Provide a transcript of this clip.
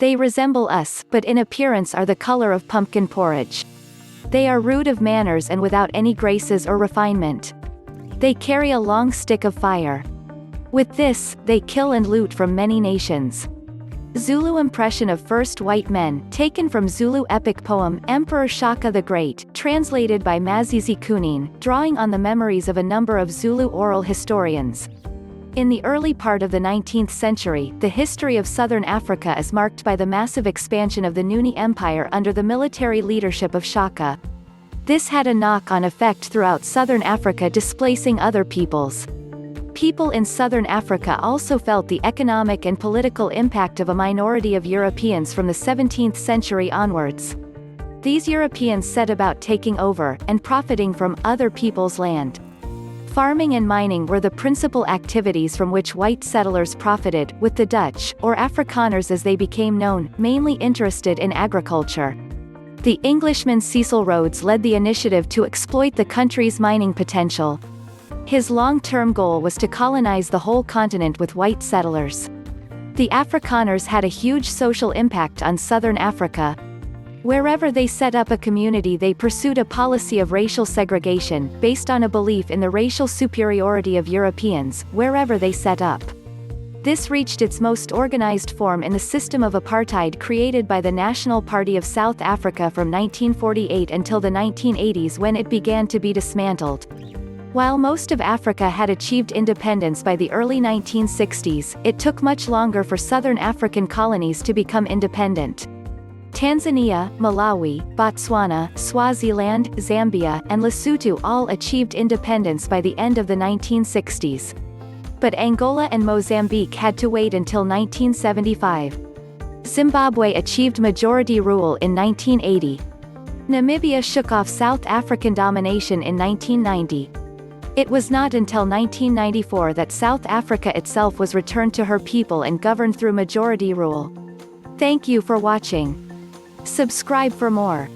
They resemble us, but in appearance are the color of pumpkin porridge. They are rude of manners and without any graces or refinement. They carry a long stick of fire. With this, they kill and loot from many nations. Zulu impression of first white men, taken from Zulu epic poem, Emperor Shaka the Great, translated by Mazizi Kunene, drawing on the memories of a number of Zulu oral historians. In the early part of the 19th century, the history of southern Africa is marked by the massive expansion of the Nguni Empire under the military leadership of Shaka. This had a knock-on effect throughout southern Africa, displacing other peoples. People in southern Africa also felt the economic and political impact of a minority of Europeans from the 17th century onwards. These Europeans set about taking over, and profiting from, other people's land. Farming and mining were the principal activities from which white settlers profited, with the Dutch, or Afrikaners as they became known, mainly interested in agriculture. The Englishman Cecil Rhodes led the initiative to exploit the country's mining potential. His long-term goal was to colonize the whole continent with white settlers. The Afrikaners had a huge social impact on southern Africa. Wherever they set up a community, they pursued a policy of racial segregation, based on a belief in the racial superiority of Europeans, wherever they set up. This reached its most organized form in the system of apartheid created by the National Party of South Africa from 1948 until the 1980s, when it began to be dismantled. While most of Africa had achieved independence by the early 1960s, it took much longer for southern African colonies to become independent. Tanzania, Malawi, Botswana, Swaziland, Zambia, and Lesotho all achieved independence by the end of the 1960s. But Angola and Mozambique had to wait until 1975. Zimbabwe achieved majority rule in 1980. Namibia shook off South African domination in 1990. It was not until 1994 that South Africa itself was returned to her people and governed through majority rule. Thank you for watching. Subscribe for more.